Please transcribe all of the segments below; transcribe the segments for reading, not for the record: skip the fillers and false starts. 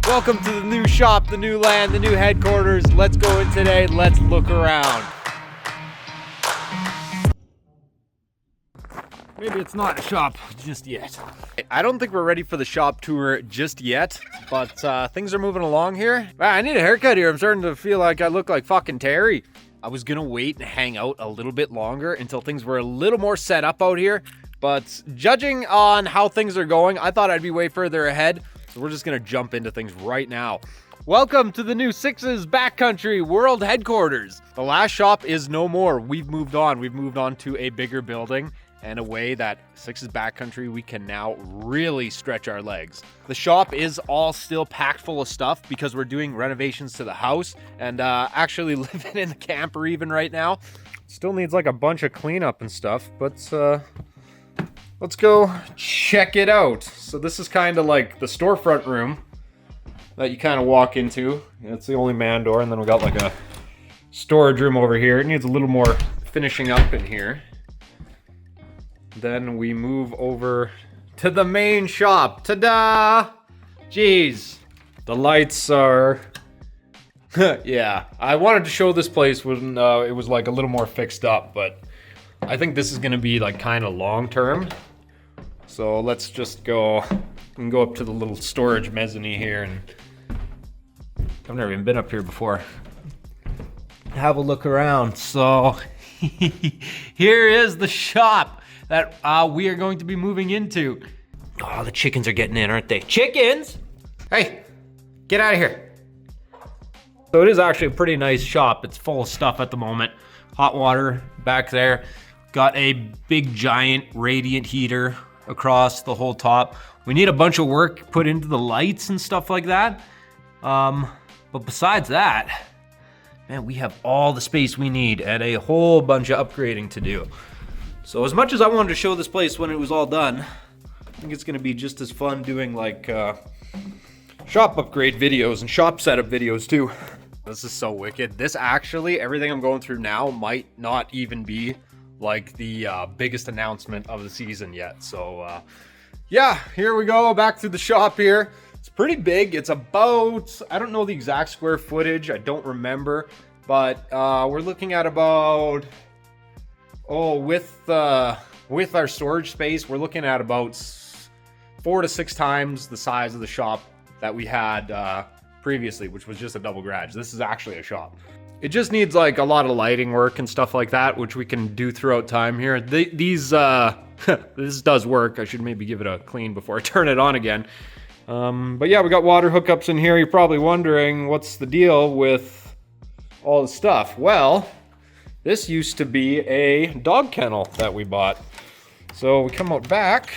Welcome to the new shop, the new land, the new headquarters. Let's go in today. Let's look around. Maybe it's not a shop just yet. I don't think we're ready for the shop tour just yet, but things are moving along here. Wow, I need a haircut here. I'm starting to feel like I look like fucking Terry. I was gonna wait and hang out a little bit longer until things were a little more set up out here, but judging on how things are going, I thought I'd be way further ahead, so we're just gonna jump into things right now. Welcome to the new Six's Backcountry World Headquarters. The last shop is no more. We've moved on. We've moved on to a bigger building and a way that Six's Backcountry, we can now really stretch our legs. The shop is all still packed full of stuff because we're doing renovations to the house and actually living in the camper even right now. Still needs like a bunch of cleanup and stuff, but let's go check it out. So this is kind of like the storefront room that you kind of walk into. It's the only man door, and then we got like a storage room over here. It needs a little more finishing up in here. Then we move over to the main shop. Ta-da! Jeez. The lights are... yeah, I wanted to show this place when it was like a little more fixed up, but I think this is gonna be like kind of long term. So let's just go and go up to the little storage mezzanine here, and I've never even been up here before. Have a look around. So here is the shop that we are going to be moving into. Oh, the chickens are getting in, aren't they? Chickens! Hey, get out of here. So it is actually a pretty nice shop. It's full of stuff at the moment. Hot water back there. Got a big giant radiant heater across the whole top. We need a bunch of work put into the lights and stuff like that. But besides that, man, we have all the space we need and a whole bunch of upgrading to do. So as much as I wanted to show this place when it was all done, I think it's gonna be just as fun doing like shop upgrade videos and shop setup videos too. This is so wicked. This actually, everything I'm going through now might not even be like the biggest announcement of the season yet. So yeah, here we go, back to the shop here. It's pretty big. It's about, I don't know the exact square footage, I don't remember, but we're looking at about, with our storage space, we're looking at about 4 to 6 times the size of the shop that we had previously, which was just a double garage. This is actually a shop. It just needs like a lot of lighting work and stuff like that, which we can do throughout time here. This does work. I should maybe give it a clean before I turn it on again. But yeah, we got water hookups in here. You're probably wondering what's the deal with all the stuff. Well, this used to be a dog kennel that we bought. So we come out back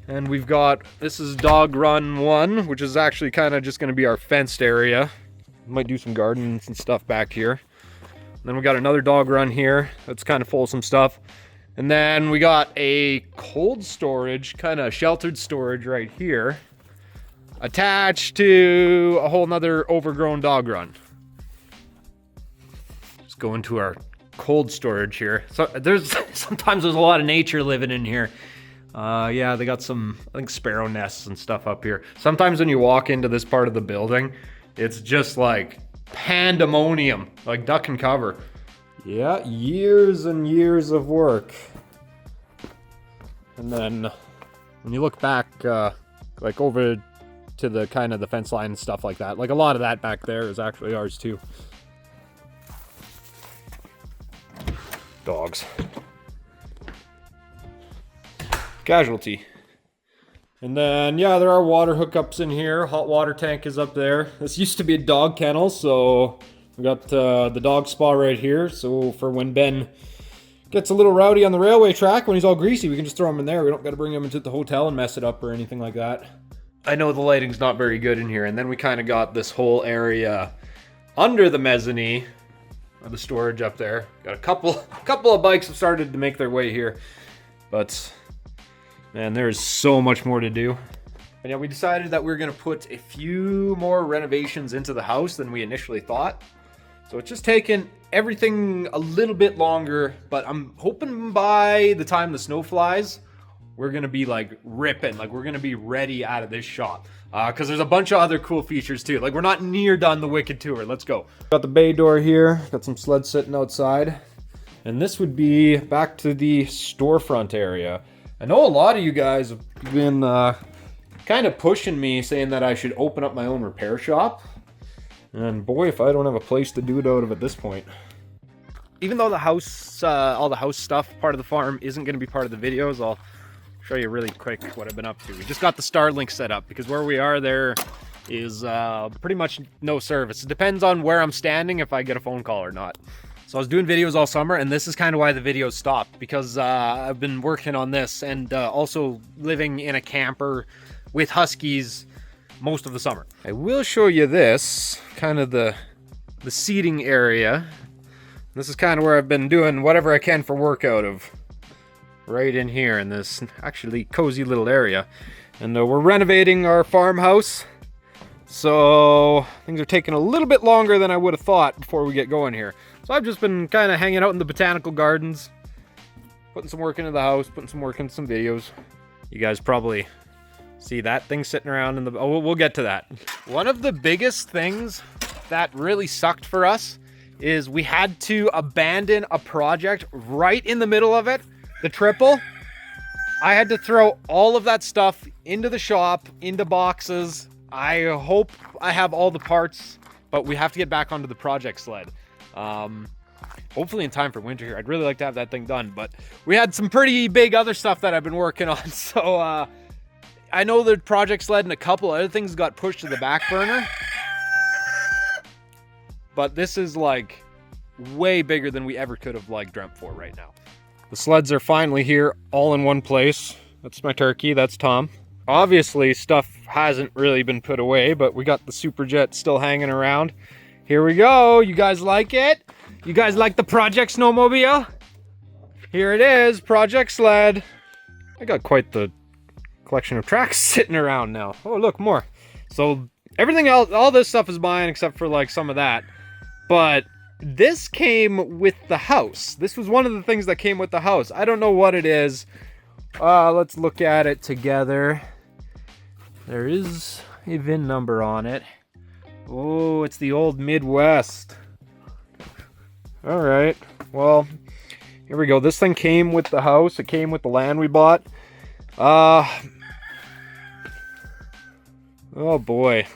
and we've got, this is dog run 1, which is actually kind of just going to be our fenced area. We might do some gardens and stuff back here. And then we got another dog run here that's kind of full of some stuff. And then we got a cold storage, kind of sheltered storage right here, attached to a whole nother overgrown dog run. Just go into our cold storage here. So sometimes there's a lot of nature living in here. Yeah, they got some, I think, sparrow nests and stuff up here. Sometimes when you walk into this part of the building, it's just like pandemonium, like duck and cover. Yeah, years and years of work. And then when you look back, like over to the kind of the fence line and stuff like that, like a lot of that back there is actually ours too. Dogs. Casualty. And then, yeah, there are water hookups in here. Hot water tank is up there. This used to be a dog kennel, so we got the dog spa right here. So for when Ben gets a little rowdy on the railway track, when he's all greasy, we can just throw him in there. We don't got to bring him into the hotel and mess it up or anything like that. I know the lighting's not very good in here. And then we kind of got this whole area under the mezzanine, or the storage up there. Got a couple of bikes have started to make their way here, but man, there's so much more to do. And yeah, we decided that we were gonna put a few more renovations into the house than we initially thought. So it's just taken everything a little bit longer, but I'm hoping by the time the snow flies, we're gonna be like ripping, like we're gonna be ready out of this shop. Because there's a bunch of other cool features too. Like we're not near done the Wicked tour. Let's go. Got the bay door here, got some sleds sitting outside. And this would be back to the storefront area. I know a lot of you guys have been kind of pushing me, saying that I should open up my own repair shop. And boy, if I don't have a place to do it out of at this point. Even though the house, all the house stuff, part of the farm, isn't going to be part of the videos, I'll show you really quick what I've been up to. We just got the Starlink set up because where we are there is pretty much no service. It depends on where I'm standing if I get a phone call or not. So I was doing videos all summer, and this is kind of why the videos stopped, because I've been working on this and also living in a camper with huskies most of the summer. I will show you this, kind of the seating area. This is kind of where I've been doing whatever I can for work out of. Right in here in this actually cozy little area. And we're renovating our farmhouse. So things are taking a little bit longer than I would have thought before we get going here. So I've just been kind of hanging out in the botanical gardens, putting some work into the house, putting some work into some videos. You guys probably see that thing sitting around in the... Oh, we'll get to that. One of the biggest things that really sucked for us is we had to abandon a project right in the middle of it, the triple. I had to throw all of that stuff into the shop, into boxes. I hope I have all the parts, but we have to get back onto the project sled. Hopefully in time for winter here. I'd really like to have that thing done, but we had some pretty big other stuff that I've been working on. So I know the project sled and a couple other things got pushed to the back burner, but this is like way bigger than we ever could have like dreamt for right now. The sleds are finally here, all in one place. That's my turkey, that's Tom. Obviously stuff hasn't really been put away, but we got the Superjet still hanging around. Here we go. You guys like it? You guys like the project snowmobile? Here it is, project sled. I got quite the collection of tracks sitting around now. Oh, look, more. So everything else, all this stuff is mine except for like some of that. But this came with the house. This was one of the things that came with the house. I don't know what it is. Let's look at it together. There is a VIN number on it. Oh, it's the old Midwest. All right, well, here we go. This thing came with the house. It came with the land we bought. Oh boy.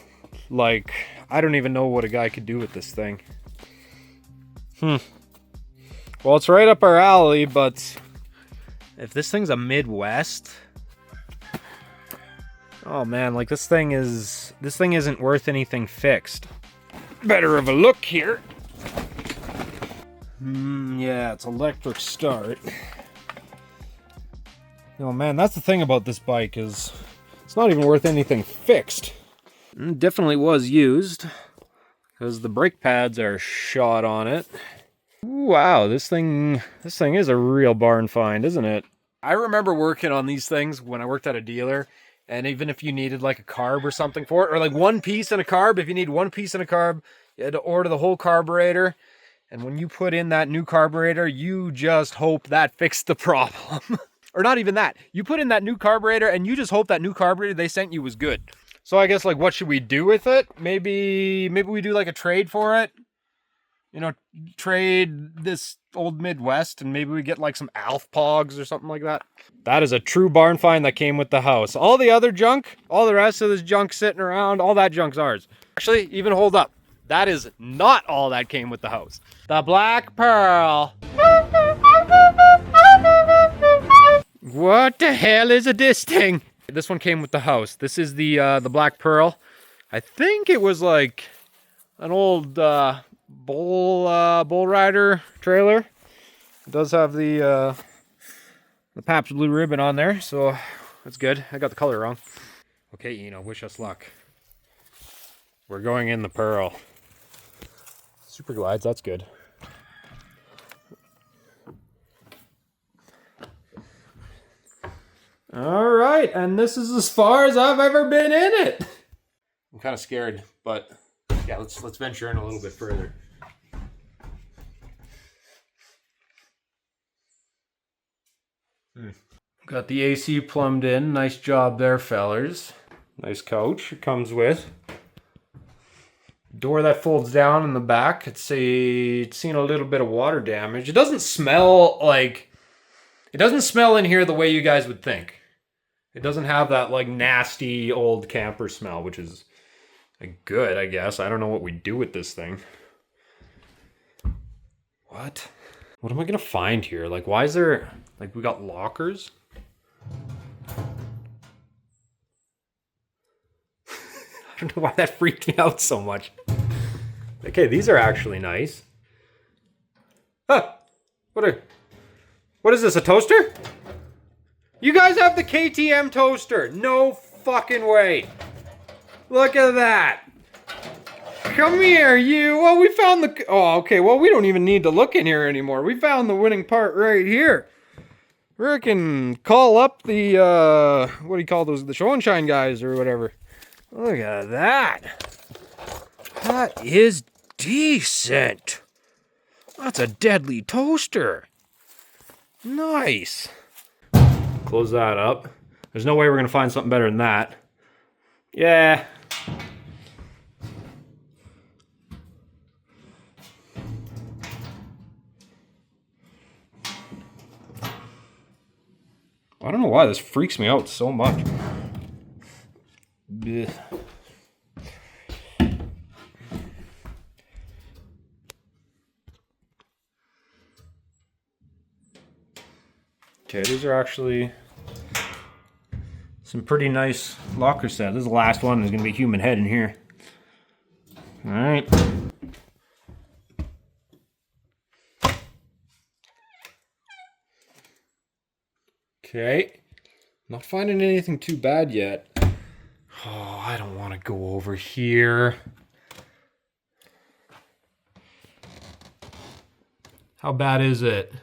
Like, I don't even know what a guy could do with this thing. Well, it's right up our alley, but if this thing's a Midwest, oh man, like this thing isn't worth anything fixed. Better have a look here. Yeah, it's electric start. Oh man, that's the thing about this bike, is it's not even worth anything fixed. It definitely was used, because the brake pads are shot on it. Ooh, wow, this thing is a real barn find, isn't it? I remember working on these things when I worked at a dealer, and even if you needed like a carb or something for it, or like one piece in a carb, if you need one piece in a carb, you had to order the whole carburetor. And when you put in that new carburetor, you just hope that fixed the problem. Or not even that. You put in that new carburetor and you just hope that new carburetor they sent you was good. So I guess, like, what should we do with it? Maybe we do like a trade for it. You know, trade this old Midwest and maybe we get like some Alf Pogs or something like that. That is a true barn find that came with the house. All the other junk, all the rest of this junk sitting around, all that junk's ours. Actually, even hold up. That is not all that came with the house. The Black Pearl. What the hell is this thing? This one came with the house. This is the Black Pearl. I think it was like an old bull rider trailer. It does have the Pabst Blue Ribbon on there, so that's good. I got the color wrong. Okay, Eno, wish us luck. We're going in the Pearl. Super glides, that's good. All right, and this is as far as I've ever been in it. I'm kind of scared, but yeah, let's venture in a little bit further. Got the AC plumbed in. Nice job there, fellers. Nice couch it comes with. Door that folds down in the back. It's seen a little bit of water damage. It doesn't smell like... It doesn't smell in here the way you guys would think. It doesn't have that like nasty old camper smell, which is like, good, I guess. I don't know what we do with this thing. What? What am I gonna find here? Like, why is there... Like, we got lockers? I don't know why that freaked me out so much. Okay, these are actually nice. Huh! What is this, a toaster? You guys have the KTM toaster. No fucking way. Look at that. Come here, you. Well, we found the... Oh, okay. Well, we don't even need to look in here anymore. We found the winning part right here. We can call up the, what do you call those? The show and shine guys or whatever. Look at that. That is decent. That's a deadly toaster. Nice. Close that up. There's no way we're going to find something better than that. Yeah. I don't know why this freaks me out so much. Blech. Okay, these are actually some pretty nice locker sets. This is the last one. There's going to be a human head in here. All right. Okay. Not finding anything too bad yet. Oh, I don't want to go over here. How bad is it?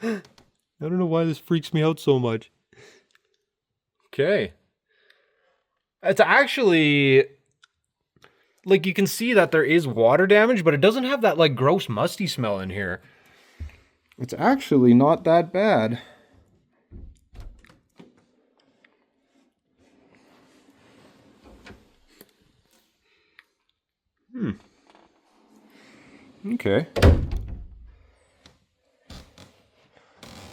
I don't know why this freaks me out so much. Okay. It's actually... Like, you can see that there is water damage, but it doesn't have that, like, gross musty smell in here. It's actually not that bad. Okay. I'm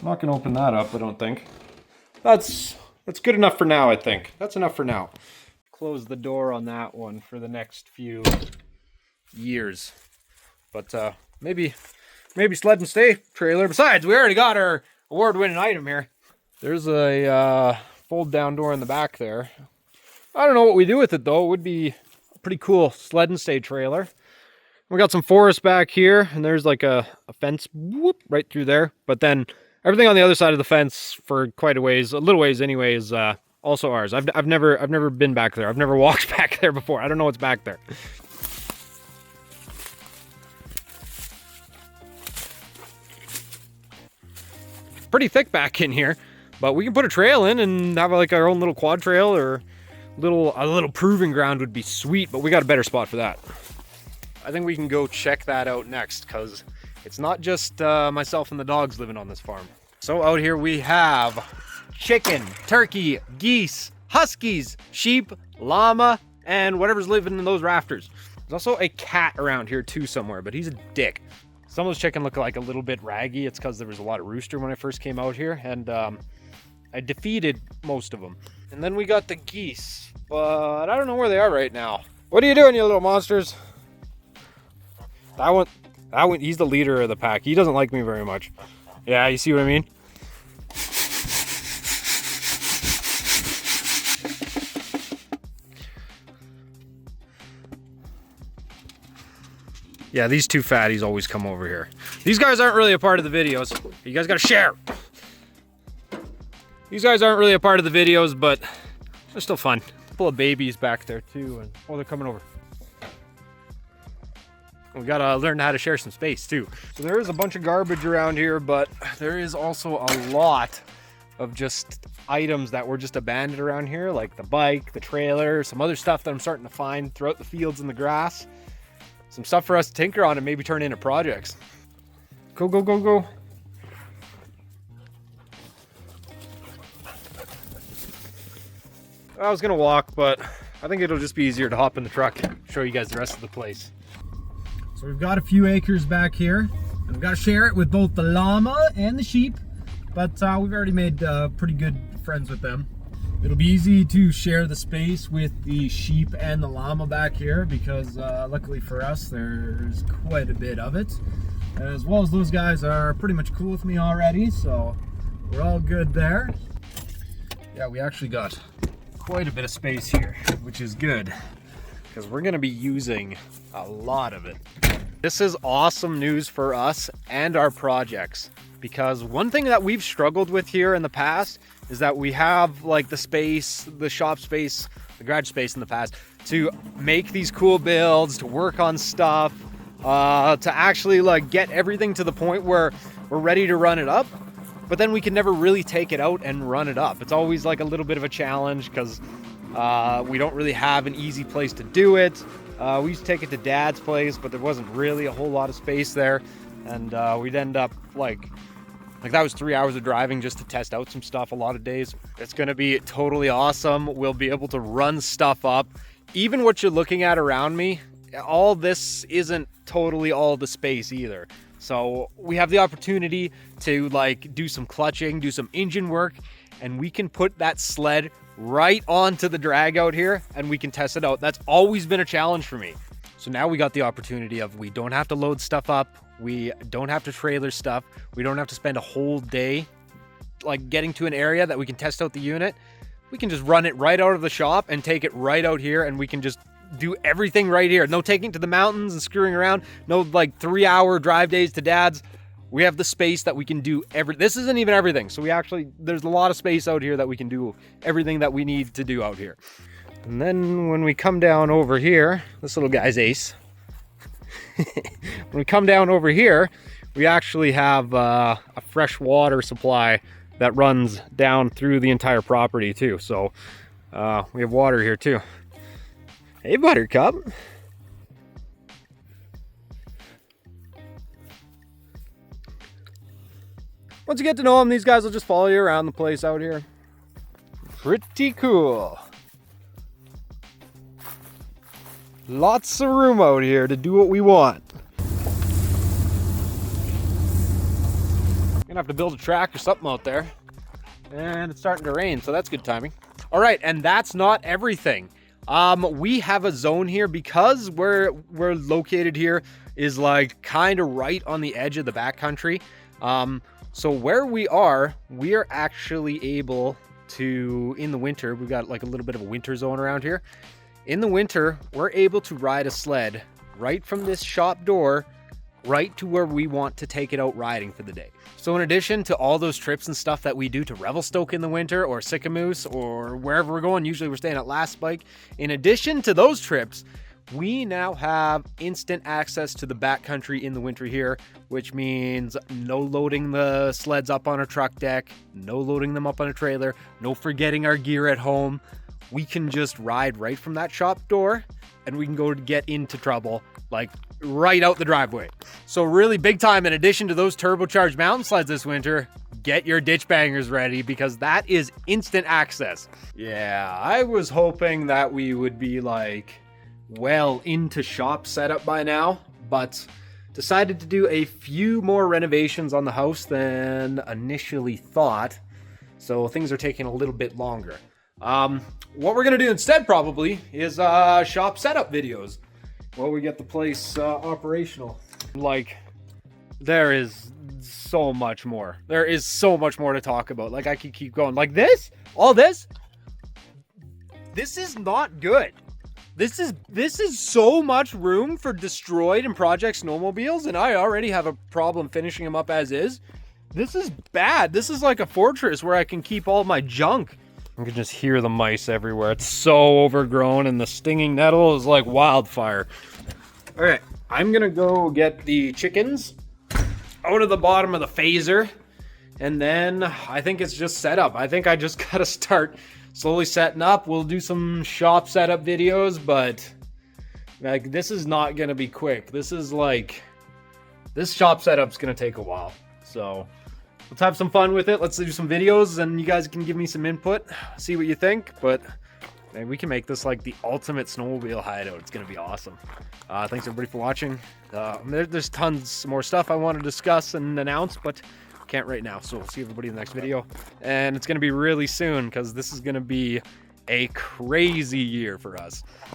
not going to open that up, I don't think. That's good enough for now, I think. That's enough for now. Close the door on that one for the next few years. But maybe sled and stay trailer. Besides, we already got our award-winning item here. There's a fold down door in the back there. I don't know what we do with it though. It would be a pretty cool sled and stay trailer. We got some forest back here, and there's like a fence whoop right through there. But then everything on the other side of the fence for quite a ways, a little ways anyway, is also ours. I've never been back there. I've never walked back there before. I don't know what's back there. Pretty thick back in here, but we can put a trail in and have like our own little quad trail, or a little proving ground would be sweet, but we got a better spot for that. I think we can go check that out next, because it's not just myself and the dogs living on this farm. So out here we have chicken, turkey, geese, huskies, sheep, llama, and whatever's living in those rafters. There's also a cat around here too somewhere, but he's a dick. Some of those chicken look like a little bit raggy. It's because there was a lot of rooster when I first came out here, and I defeated most of them. And then we got the geese, but I don't know where they are right now. What are you doing, you little monsters? That one, he's the leader of the pack. He doesn't like me very much. Yeah, you see what I mean? Yeah, these two fatties always come over here. These guys aren't really a part of the videos. You guys gotta share. These guys aren't really a part of the videos, but they're still fun. A couple of babies back there too, and oh, they're coming over. We gotta learn how to share some space too. So there is a bunch of garbage around here, but there is also a lot of just items that were just abandoned around here, like the bike, the trailer, some other stuff that I'm starting to find throughout the fields and the grass. Some stuff for us to tinker on and maybe turn into projects. Go, go, go, go. I was gonna walk, but I think it'll just be easier to hop in the truck and show you guys the rest of the place. So we've got a few acres back here. And we've got to share it with both the llama and the sheep, but we've already made pretty good friends with them. It'll be easy to share the space with the sheep and the llama back here because luckily for us, there's quite a bit of it. As well as those guys are pretty much cool with me already, so we're all good there. Yeah, we actually got quite a bit of space here, which is good because we're gonna be using a lot of it. This is awesome news for us and our projects because one thing that we've struggled with here in the past is that we have like the space, the shop space, the garage space in the past to make these cool builds, to work on stuff, to actually like get everything to the point where we're ready to run it up. But then we can never really take it out and run it up. It's always like a little bit of a challenge because we don't really have an easy place to do it. We used to take it to Dad's place, but there wasn't really a whole lot of space there. And we'd end up like that was 3 hours of driving just to test out some stuff a lot of days. It's gonna be totally awesome. We'll be able to run stuff up. Even what you're looking at around me, all this isn't totally all the space either. So we have the opportunity to like do some clutching, do some engine work, and we can put that sled right onto the drag out here and we can test it out. That's always been a challenge for me. So now we got the opportunity of we don't have to load stuff up. We don't have to trailer stuff. We don't have to spend a whole day like getting to an area that we can test out the unit. We can just run it right out of the shop and take it right out here and we can just do everything right here. No taking to the mountains and screwing around. No like 3-hour drive days to Dad's. We have the space that we can do this isn't even everything. So there's a lot of space out here that we can do everything that we need to do out here. And then when we come down over here, this little guy's ace. When we come down over here, we actually have a fresh water supply that runs down through the entire property too. So we have water here too. Hey, Buttercup. Once you get to know them, these guys will just follow you around the place out here. Pretty cool. Lots of room out here to do what we want. Gonna have to build a track or something out there. And it's starting to rain, so that's good timing. All right, and that's not everything. We have a zone here because we're located here is like kind of right on the edge of the backcountry. So where we are actually able to, in the winter, we've got like a little bit of a winter zone around here. In the winter, we're able to ride a sled right from this shop door right to where we want to take it out riding for the day. So in addition to all those trips and stuff that we do to Revelstoke in the winter or Sycamoose or wherever we're going, usually we're staying at Last Spike. In addition to those trips, we now have instant access to the backcountry in the winter here, which means no loading the sleds up on a truck deck, no loading them up on a trailer, no forgetting our gear at home. We can just ride right from that shop door and we can go to get into trouble, like right out the driveway. So really big time, in addition to those turbocharged mountain sleds this winter, get your ditch bangers ready because that is instant access. Yeah, I was hoping that we would be like well into shop setup by now, but decided to do a few more renovations on the house than initially thought. So things are taking a little bit longer. What we're gonna do instead probably is shop setup videos while we get the place operational. Like, there is so much more. There is so much more to talk about. Like, I could keep going. Like this, all this. This is not good. This is so much room for destroyed and project snowmobiles, and I already have a problem finishing them up as is. This is bad. This is like a fortress where I can keep all my junk. I can just hear the mice everywhere. It's so overgrown and the stinging nettle is like wildfire. All right, I'm gonna go get the chickens out of the bottom of the phaser And then I think it's just setup. I think I just gotta start slowly setting up. We'll do some shop setup videos, but like this is not gonna be quick. This shop setup's gonna take a while. So let's have some fun with it. Let's do some videos and you guys can give me some input, see what you think. But man, we can make this like the ultimate snowmobile hideout. It's gonna be awesome. Thanks everybody for watching. There's tons more stuff I want to discuss and announce, but can't right now. So we'll see everybody in the next video. And it's gonna be really soon because this is gonna be a crazy year for us.